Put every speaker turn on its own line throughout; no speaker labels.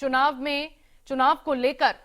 चुनाव को लेकर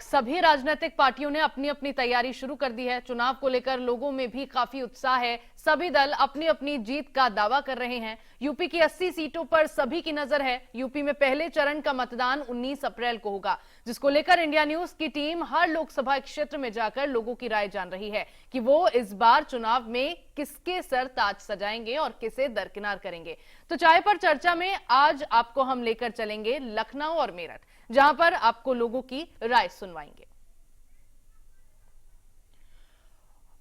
सभी राजनीतिक पार्टियों ने अपनी अपनी तैयारी शुरू कर दी है। चुनाव को लेकर लोगों में भी काफी उत्साह है। सभी दल अपनी अपनी जीत का दावा कर रहे हैं। यूपी की 80 सीटों पर सभी की नजर है। यूपी में पहले चरण का मतदान 19 अप्रैल को होगा, जिसको लेकर इंडिया न्यूज की टीम हर लोकसभा क्षेत्र में जाकर लोगों की राय जान रही है कि वो इस बार चुनाव में किसके सर ताज सजाएंगे और किसे दरकिनार करेंगे। तो चाय पर चर्चा में आज आपको हम लेकर चलेंगे लखनऊ और मेरठ, जहां पर आपको लोगों की राय सुनवाएंगे।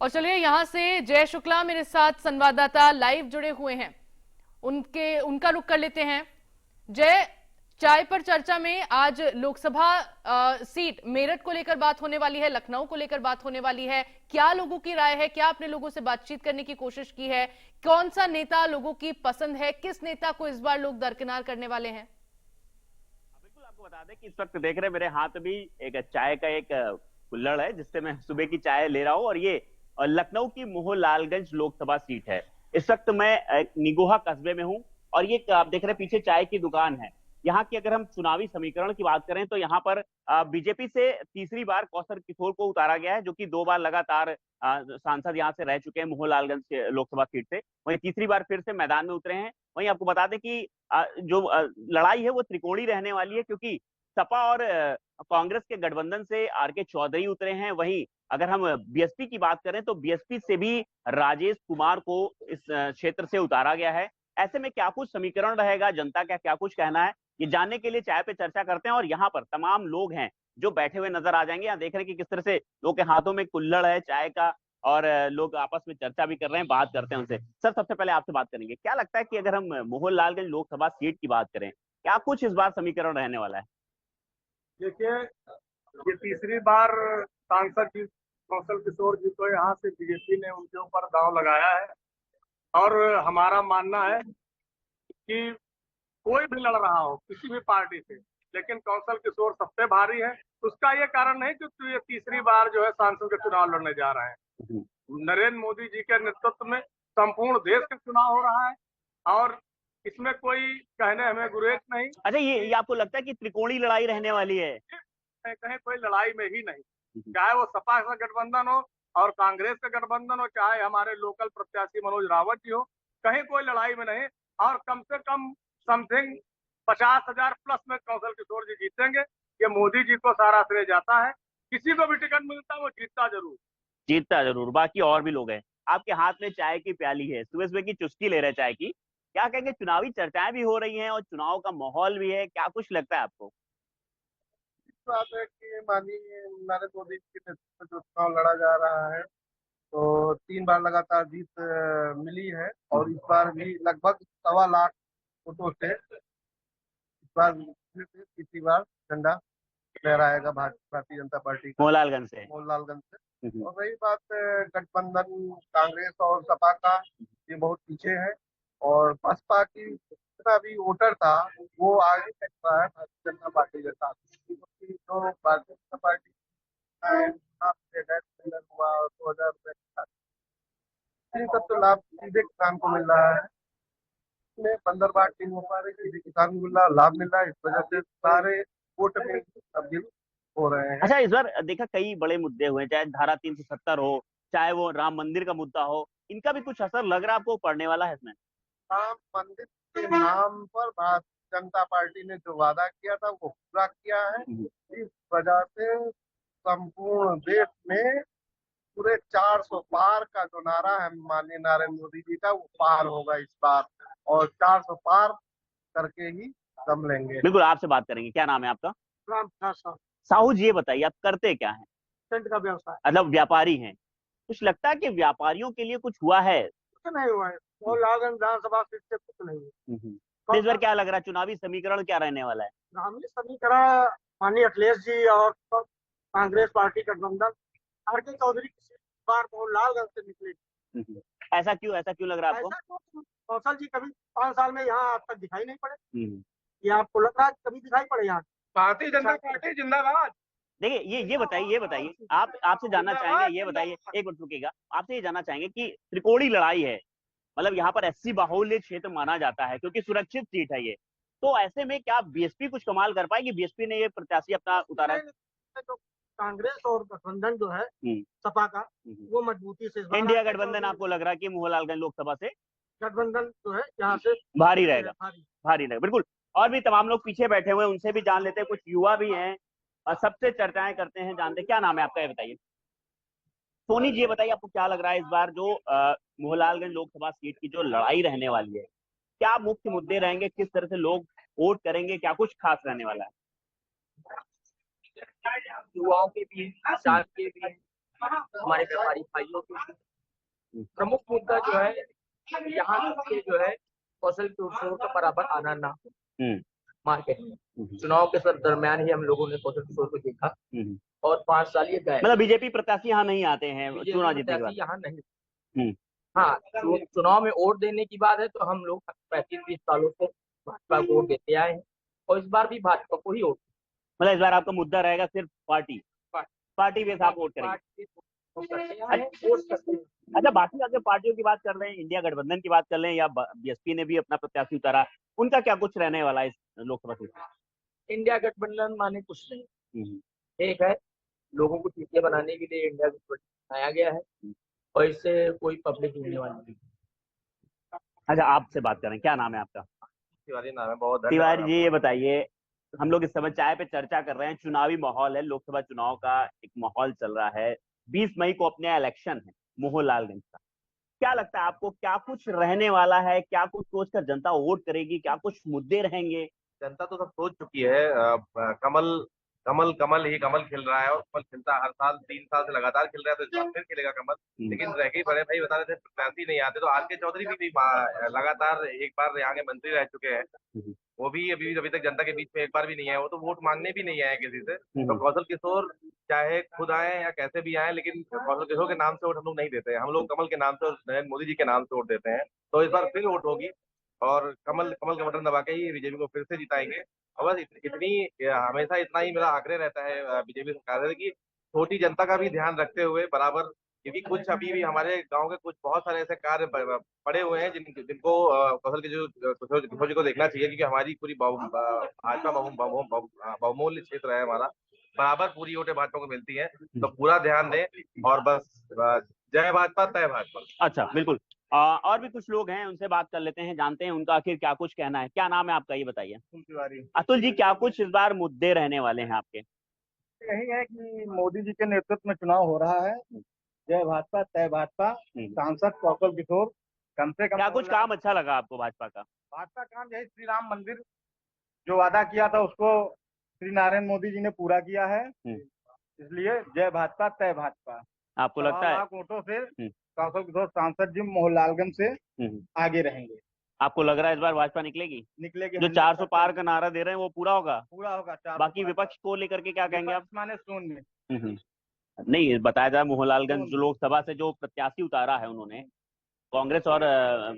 और चलिए यहां से जय शुक्ला मेरे साथ संवाददाता लाइव जुड़े हुए हैं, उनका रुख कर लेते हैं। जय, चाय पर चर्चा में आज लोकसभा सीट मेरठ को लेकर बात होने वाली है, लखनऊ को लेकर बात होने वाली है। क्या लोगों की राय है? क्या आपने लोगों से बातचीत करने की कोशिश की है? कौन सा नेता लोगों की पसंद है? किस नेता को इस बार लोग दरकिनार करने वाले हैं?
आपको बता दें कि इस वक्त देख रहे हैं मेरे हाथ भी एक चाय का एक कुल्हड़ है, जिससे मैं सुबह की चाय ले रहा हूं। और ये लखनऊ की मोहनलालगंज लोकसभा सीट है। इस वक्त मैं निगोहा कस्बे में हूं और ये आप देख रहे हैं पीछे चाय की दुकान है। यहाँ की अगर हम चुनावी समीकरण की बात करें तो यहाँ पर बीजेपी से तीसरी बार कौसर किशोर को उतारा गया है, जो कि 2 बार लगातार सांसद यहाँ से रह चुके हैं मोहनलालगंज लोकसभा सीट से। वहीं तीसरी बार फिर से मैदान में उतरे हैं। वहीं आपको बता दें कि जो लड़ाई है वो त्रिकोणीय रहने वाली है, क्योंकि सपा और कांग्रेस के गठबंधन से आर.के. चौधरी उतरे हैं। वहीं अगर हम बीएसपी की बात करें तो बीएसपी से भी राजेश कुमार को इस क्षेत्र से उतारा गया है। ऐसे में क्या कुछ समीकरण रहेगा, जनता का क्या कुछ कहना है, ये जानने के लिए चाय पे चर्चा करते हैं। और यहाँ पर तमाम लोग हैं जो बैठे हुए नजर आ जाएंगे। यहाँ देख रहे हैं कि किस तरह से लोग के हाथों में कुल्हड़ है चाय का और लोग आपस में चर्चा भी कर रहे हैं। बात करते हैं उनसे। सर, सबसे पहले आपसे बात करेंगे, क्या लगता है कि अगर हम मोहनलालगंज लोकसभा सीट की बात करें, क्या कुछ इस बार समीकरण रहने वाला है?
देखिए, ये तीसरी बार सांसद जी कौशल किशोर जी को यहाँ से बीजेपी ने उनके ऊपर दांव लगाया है। और हमारा मानना है कि कोई भी लड़ रहा हो किसी भी पार्टी से, लेकिन कौशल किशोर सबसे भारी है। उसका ये कारण नहीं कि ये तीसरी बार जो है सांसद के चुनाव लड़ने जा रहे हैं। नरेंद्र मोदी जी के नेतृत्व में संपूर्ण देश का चुनाव हो रहा है और इसमें कोई कहने हमें गुरेज नहीं।
अच्छा, ये आपको लगता है कि त्रिकोणीय लड़ाई रहने वाली है?
कहीं कोई लड़ाई में ही नहीं, चाहे वो सपा का गठबंधन हो और कांग्रेस का गठबंधन हो, चाहे हमारे लोकल प्रत्याशी मनोज रावत जी हो, कहीं कोई लड़ाई में नहीं। और कम से कम समथिंग 50,000 प्लस में कौशल किशोर जी जीतेंगे। ये मोदी जी को सारा श्रेय जाता है। किसी को भी टिकट मिलता वो जीतता जरूर।
बाकी और भी लोग हैं। आपके हाथ में चाय की प्याली है, सुबह सुबह की चुस्की ले रहे चाय की। क्या कहेंगे, चुनावी चर्चाएं भी हो रही हैं और चुनाव का माहौल भी है, क्या कुछ लगता है आपको?
बात है कि माननीय नरेंद्र मोदी के नेतृत्व में जो चुनाव लड़ा जा रहा है, तो 3 बार लगातार जीत मिली है और इस बार भी लगभग 1.25 लाख वोटों से इस बार तीसरी बार झंडा लहराएगा भारतीय जनता पार्टी का
मोहनलालगंज से।
और रही बात गठबंधन कांग्रेस और सपा का, ये बहुत पीछे है और बसपा की जितना भी वोटर था वो आगे तक रहा है भारतीय जनता पार्टी के साथ। तो भारतीय जनता पार्टी हुआ 2,000 रुपए का तो लाभ सीधे किसान को मिल रहा है। बंदर बांट नहीं हो पा रही, सीधे किसान को मिल रहा लाभ मिल रहा है। इस वजह से सारे वोट में तब्दील हो रहे हैं।
अच्छा, इस बार देखा कई बड़े मुद्दे हुए, चाहे धारा 370 हो, चाहे वो राम मंदिर का मुद्दा हो, इनका भी कुछ असर लग रहा है आपको पड़ने वाला है इसमें?
राम मंदिर के नाम पर भारतीय जनता पार्टी ने जो वादा किया था वो पूरा किया है। इस वजह से संपूर्ण देश में पूरे 400 पार का जो नारा है माननीय नरेंद्र मोदी जी का, वो पार होगा इस बार और 400 पार करके ही दम लेंगे।
बिल्कुल, आपसे बात करेंगे। क्या नाम है आपका?
राम
साहू जी, ये बताइए आप करते क्या हैं?
टेंट का व्यवसाय।
मतलब व्यापारी हैं। कुछ लगता है कि व्यापारियों के लिए कुछ हुआ है?
कुछ नहीं हुआ है, वो लागन विधानसभा सीट से कुछ नहीं है।
तो इस बार क्या लग रहा है, चुनावी समीकरण क्या रहने वाला है?
ग्रामीण समीकरण माननीय अखिलेश जी और कांग्रेस पार्टी गठबंधन आर.के. चौधरी की सीट बार मोहनलालगंज से निकलेगी।
ऐसा क्यों लग रहा है आपको?
कौशल जी कभी 5 साल में यहाँ आज तक दिखाई नहीं पड़े। ये आपको लग रहा है कभी दिखाई पड़े यहाँ? भारतीय जनता पार्टी जिंदाबाद।
देखिए, ये बताइए आप, आपसे जानना चाहेंगे, ये बताइए, एक मिनट रुकिएगा, आपसे ये जानना चाहेंगे कि त्रिकोणीय लड़ाई है, मतलब यहाँ पर 80 बाहुल्य क्षेत्र माना जाता है क्योंकि सुरक्षित सीट है ये। तो ऐसे में क्या बीएसपी कुछ कमाल कर पाएगी? बीएसपी ने ये प्रत्याशी अपना उतारा है।
जो कांग्रेस और गठबंधन जो है सपा का, वो मजबूती से इस बार
इंडिया
आगे
गठबंधन आपको लग रहा है कि मोहनलालगंज लोकसभा से
गठबंधन जो है यहाँ से
भारी रहेगा?
भारी।
भारी रहेगा, बिल्कुल। और भी तमाम लोग पीछे बैठे हुए हैं, उनसे भी जान लेते हैं। कुछ युवा भी हैं और सबसे चर्चाएं करते हैं, जानते हैं। क्या नाम है आपका, ये बताइए। सोनी जी, ये बताइए आपको क्या लग रहा है इस बार जो मोहनलालगंज लोकसभा सीट की जो लड़ाई रहने वाली है, क्या मुख्य मुद्दे रहेंगे, किस तरह से लोग वोट करेंगे, क्या कुछ खास रहने वाला है?
युवाओं के भी, किसान के भी, हमारे व्यापारी भाइयों के भी प्रमुख मुद्दा जो है यहाँ से जो है कौशल के उत्सव का बराबर आना ना हो मार्केट में। चुनाव के सर दरमियान ही हम लोगों ने कौशल किशोर को देखा और 5 साल ये गए।
मतलब बीजेपी प्रत्याशी यहाँ नहीं आते हैं चुनाव जीतने के बाद?
यहाँ नहीं। हाँ, चुनाव में वोट देने की बात है तो हम लोग 35-20 सालों से भाजपा को वोट देते आए हैं और इस बार भी भाजपा को ही वोट। मतलब
इस बार आपका मुद्दा रहेगा सिर्फ पार्टी बेस आप वोट करेंगे? अच्छा, बाकी अगर पार्टियों की बात कर रहे हैं, इंडिया गठबंधन की बात कर रहे हैं या बीएसपी ने भी अपना प्रत्याशी उतारा, उनका क्या कुछ रहने वाला है इस लोकसभा सीट?
इंडिया गठबंधन माने कुछ नहीं, एक है लोगों को चीजें बनाने के लिए इंडिया गठबंधन बनाया गया है और इससे कोई पब्लिक मिलने वाली नहीं।
अच्छा, आपसे बात करें, क्या नाम है आपका?
तिवारी नाम है। बहुत
तिवारी जी, ये बताइए, हम लोग इस समय चाय पे चर्चा कर रहे हैं, चुनावी माहौल है, लोकसभा चुनाव का एक माहौल चल रहा है, 20 मई को अपने इलेक्शन है मोहनलालगंज का। क्या लगता है आपको, क्या कुछ रहने वाला है, क्या कुछ सोचकर जनता वोट करेगी, क्या कुछ मुद्दे रहेंगे?
जनता तो सब सोच चुकी है। कमल कमल कमल ही कमल खिल रहा है और कमल खिलता हर साल 3 साल से लगातार खिल रहा है, तो इस बार फिर खिलेगा कमल। लेकिन रह गई, बड़े भाई बता रहे थे प्रत्याशी नहीं आते, तो आर.के. चौधरी भी लगातार एक बार यहाँ के मंत्री रह चुके हैं, वो भी अभी तक जनता के बीच में एक बार भी नहीं आए, वो तो वोट मांगने भी नहीं आए किसी से। तो कौशल किशोर चाहे खुद आए या कैसे भी आए, लेकिन कौशल किशोर के नाम से वोट हम लोग नहीं देते हैं, हम लोग कमल के नाम से और नरेंद्र मोदी जी के नाम से वोट देते हैं। तो इस बार फिर वोट होगी और कमल का बटन दबा के ही बीजेपी को फिर से जिताएंगे। और बस इतनी हमेशा इतना ही मेरा आग्रह रहता है बीजेपी सरकार से कि छोटी जनता का भी ध्यान रखते हुए बराबर, क्योंकि कुछ अभी भी हमारे गांव के कुछ बहुत सारे ऐसे कार्य पड़े हुए हैं जिनको कौशल के जो किशोर जी को देखना चाहिए, क्योंकि हमारी पूरी भाजपा बहुमूल्य क्षेत्र है हमारा, बराबर पूरी वोटें भाजपा को मिलती है, तो पूरा ध्यान दें और बस जय भाजपा तय भाजपा।
अच्छा, बिल्कुल। और भी कुछ लोग हैं, उनसे बात कर लेते हैं, जानते हैं उनका आखिर क्या कुछ कहना है। क्या नाम है आपका, ये बताइए। अतुल जी, क्या कुछ इस बार मुद्दे रहने वाले हैं आपके?
यही है कि मोदी जी के नेतृत्व में चुनाव हो रहा है, जय भाजपा तय भाजपा। सांसद कौशल किशोर कम से कम
क्या कुछ काम अच्छा लगा आपको भाजपा का?
भाजपा काम यही, श्री राम मंदिर जो वादा किया था उसको श्री नरेंद्र मोदी जी ने पूरा किया है, इसलिए जय भाजपा तय भाजपा।
आपको लगता है
वोटों से कौशल किशोर सांसद जी मोहनलालगंज से आगे रहेंगे?
आपको लग रहा है इस बार भाजपा निकलेगी? जो 400 पार का नारा दे रहे हैं वो पूरा होगा? बाकी विपक्ष को लेकर के क्या कहेंगे आप?
माने शून्य।
नहीं, बताया जाए मोहनलालगंज लोकसभा से जो प्रत्याशी उतारा है उन्होंने, कांग्रेस और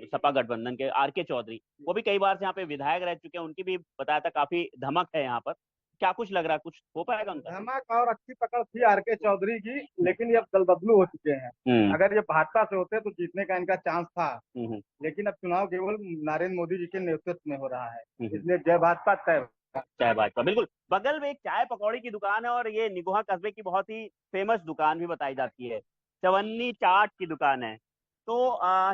सपा गठबंधन के आर.के. चौधरी, वो भी कई बार से यहाँ पे विधायक रह चुके हैं, उनकी भी बताया था काफी धमक है यहाँ पर। क्या कुछ लग रहा है, कुछ हो पाएगा उनका?
धमक और अच्छी पकड़ थी आर.के. चौधरी की, लेकिन ये अब दलबदलू हो चुके हैं। अगर ये भाजपा से होते तो जीतने का इनका चांस था, लेकिन अब चुनाव केवल नरेंद्र मोदी जी के नेतृत्व में हो रहा है, इसलिए जय भाजपा तय
भाजपा। बिल्कुल, बगल में एक चाय पकौड़ी की दुकान है और ये निगोहा कस्बे की बहुत ही फेमस दुकान भी बताई जाती है, चवन्नी चाट की दुकान है। तो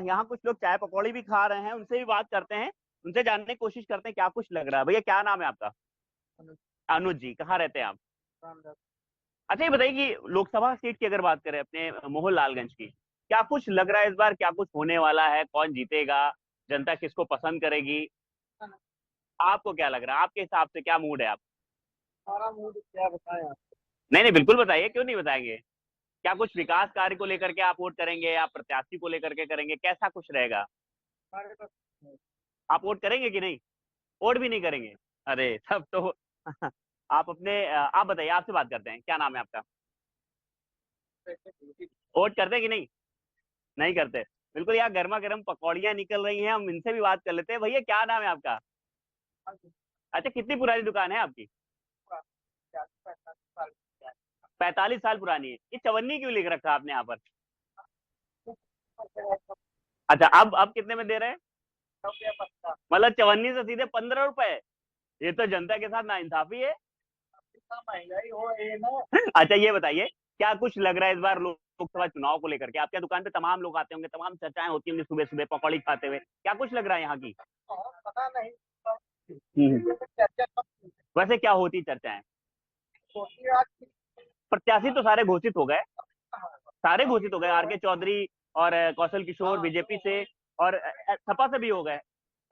यहाँ कुछ लोग चाय पकौड़ी भी खा रहे हैं, उनसे भी बात करते हैं, उनसे जानने की कोशिश करते हैं क्या कुछ लग रहा है। भैया, क्या नाम है आपका? अनुज जी, कहाँ रहते हैं आप? अच्छा, ये बताइए कि लोकसभा सीट की अगर बात करें अपने मोहनलालगंज की, क्या कुछ लग रहा है इस बार, क्या कुछ होने वाला है, कौन जीतेगा, जनता किसको पसंद करेगी? आपको क्या लग रहा है, आपके हिसाब से क्या मूड है? आप
हमारा मूड क्या बताएं आप?
नहीं, बिल्कुल बताइए, क्यों नहीं बताएंगे। क्या कुछ विकास कार्य को लेकर के आप वोट करेंगे या प्रत्याशी को लेकर के करेंगे, कैसा कुछ रहेगा? आप वोट करेंगे कि नहीं? वोट भी नहीं करेंगे? अरे तब तो आप बताइए, आपसे बात करते हैं, क्या नाम है आपका? वोट करते कि नहीं? नहीं करते। बिल्कुल, यहाँ गर्मा गर्म पकौड़ियाँ निकल रही हैं, हम इनसे भी बात कर लेते हैं। भैया, क्या नाम है आपका? अच्छा, कितनी पुरानी दुकान है आपकी? 45 साल पुरानी है। ये चवन्नी क्यों लिख रखा आपने यहाँ पर? अच्छा, अब कितने में दे रहे हैं? मतलब चवन्नी से सीधे 15 रुपए? ये तो जनता के साथ नाइंसाफी है।
महंगाई हो रही है ना।
अच्छा ये बताइए, क्या कुछ लग रहा है इस बार लोकसभा चुनाव को लेकर के? आपके दुकान पे तमाम लोग आते होंगे, तमाम चर्चाएं होती होंगी सुबह सुबह पकौड़ी खाते हुए, क्या कुछ लग रहा है यहाँ की?
पता नहीं।
वैसे क्या होती चर्चाएं?
चर्चा
प्रत्याशी तो सारे घोषित हो गए, सारे घोषित हो गए, आर.के. चौधरी और कौशल किशोर बीजेपी से, और सपा से भी हो गए,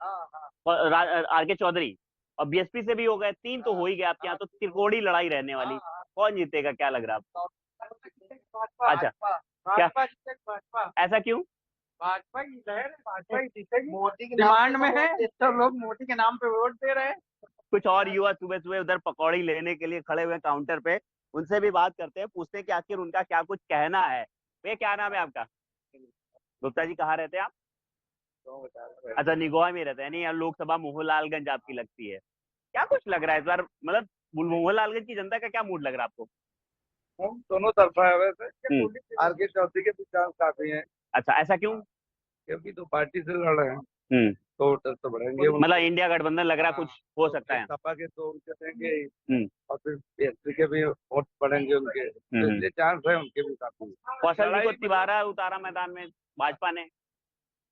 आर.के. चौधरी, और बीएसपी से भी हो गए। 3 तो हो ही गए आपके यहाँ, तो त्रिकोणीय लड़ाई रहने वाली। कौन जीतेगा, क्या लग रहा है आपको? अच्छा, क्या ऐसा क्यों?
भाजपा की लहर है, भाजपा ही जीतेगी। मोदी की डिमांड में है, तो लोग मोदी के नाम पे वोट दे रहे हैं।
कुछ और युवा सुबह सुबह उधर पकौड़ी लेने के लिए खड़े हुए काउंटर पे, उनसे भी बात करते हैं, पूछते हैं कि आखिर उनका क्या कुछ कहना है। भैया क्या नाम है आपका? गुप्ता जी, कहाँ रहते हैं आप? अच्छा, निगोआ में रहते हैं। नहीं, लोकसभा मोहनलालगंज आपकी लगती है। क्या कुछ लग रहा है इस बार, मतलब मोहनलालगंज की जनता का क्या मूड लग रहा है आपको?
हम दोनों तरफा है वैसे। आर.के. चौधरी के भी चांस काफी हैं।
अच्छा, ऐसा क्यों?
क्योंकि तो पार्टी से लड़ रहे हैं, तो वोटर तो बढ़ेंगे।
मतलब इंडिया गठबंधन लग रहा है, कुछ हो सकता है।
सपा के तो उनके देंगे,
हम्म।
और फिर बीएसपी के भी वोट बढ़ेंगे उनके, तो इसलिए चांस है उनके भी काफी।
कौशल जी को तिवारा उतारा मैदान में भाजपा ने।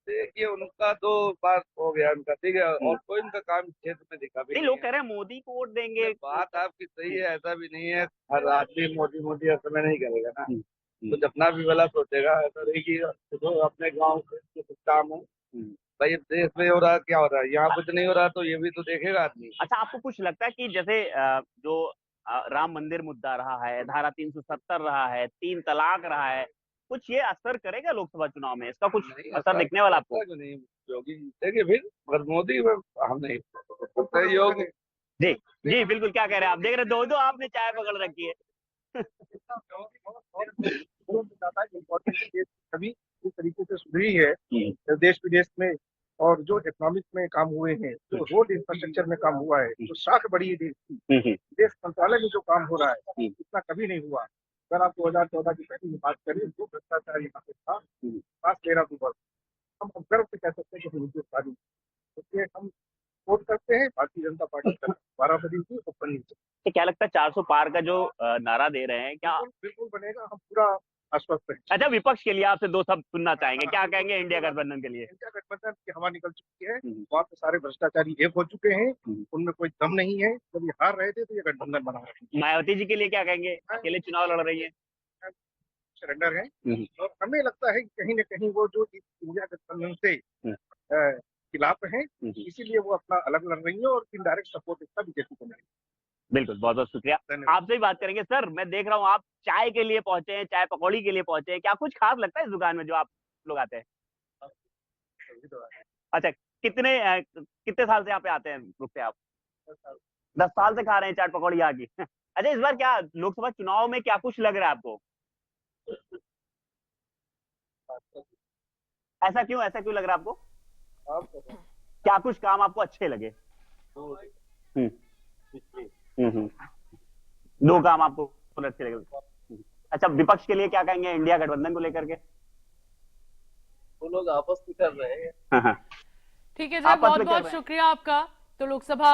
देखिए, उनका 2 बार हो गया उनका, ठीक है, और कोई उनका काम क्षेत्र में दिखा भी
नहीं, लोग कह रहे हैं मोदी को वोट देंगे।
बात आपकी सही है, ऐसा भी नहीं है। हर आदमी मोदी मोदी ऐसा में नहीं करेगा ना, तो अपना भी भला सोचेगा। ऐसा नहीं कि जो अपने गांव के कुछ काम हो, भाई देश में हो रहा, क्या हो रहा है यहाँ, कुछ नहीं हो रहा, तो ये भी तो देखेगा आदमी।
अच्छा, आपको कुछ लगता है कि जैसे जो राम मंदिर मुद्दा रहा है, धारा 370 रहा है, 3 तलाक रहा है, कुछ ये असर करेगा लोकसभा चुनाव में? इसका कुछ असर दिखने वाला आपको?
नहीं, योगी जीतेंगे फिर, मगर मोदी हम नहीं योगी।
जी जी, बिल्कुल। क्या कह रहे हैं आप? देख रहे, दो आपने चाय पकड़ रखी है।
कभी इस तरीके से सुधरी है देश विदेश में, और जो इकोनॉमिक में काम हुए हैं, जो रोड इंफ्रास्ट्रक्चर में काम हुआ है, जो साख बढ़ी है देश की, देश मंत्रालय में जो काम हो रहा है, इतना कभी नहीं हुआ। अगर आप 2014 की पहली बात करें, जो भ्रष्टाचार यहाँ पे था, 13 वर्ष, हम गर्व से कह सकते हैं कि हिंदुस्तानी, इसलिए हम वोट करते हैं भारतीय जनता पार्टी का 12 बड़ी की ओपन।
तो क्या लगता है 400 पार का जो नारा दे रहे हैं, क्या
बिल्कुल बनेगा? हम पूरा आश्वस्त हैं।
अच्छा, विपक्ष के लिए आपसे 2 शब्द सुनना चाहेंगे, क्या कहेंगे इंडिया गठबंधन के लिए?
इंडिया गठबंधन की हवा निकल चुकी है, वहाँ पे सारे भ्रष्टाचारी एक हो चुके हैं, उनमें कोई दम नहीं है। जब ये हार रहे थे तो ये गठबंधन बना रहे थे।
मायावती जी के लिए क्या कहेंगे? अकेले चुनाव लड़ रही है,
सरेंडर है, और हमें लगता है कि कहीं न कहीं वो जो इंडिया गठबंधन से खिलाफ है, इसीलिए वो अपना अलग लड़ रही है, और इनडायरेक्ट सपोर्ट इसका बीजेपी को मिलेगा।
बिल्कुल, बहुत बहुत शुक्रिया। आपसे भी बात करेंगे। सर, मैं देख रहा हूँ आप चाय के लिए पहुंचे हैं, चाय पकौड़ी के लिए पहुंचे हैं, क्या कुछ खास लगता है इस दुकान में जो आप लोग आते हैं? अच्छा, कितने साल से यहाँ पे आते हैं, रुकते हैं आप? 10 साल से खा रहे हैं चाट पकौड़ी यहाँ की। अच्छा, इस बार क्या लोकसभा चुनाव में क्या कुछ लग रहा है आपको? ऐसा क्यों लग रहा है आपको? क्या कुछ काम आपको अच्छे लगे? 2 काम आपको अच्छे लगे। अच्छा, विपक्ष के लिए क्या कहेंगे इंडिया गठबंधन को लेकर के?
वो लोग आपस में कर रहे हैं।
ठीक है सर, बहुत बहुत शुक्रिया आपका। तो लोकसभा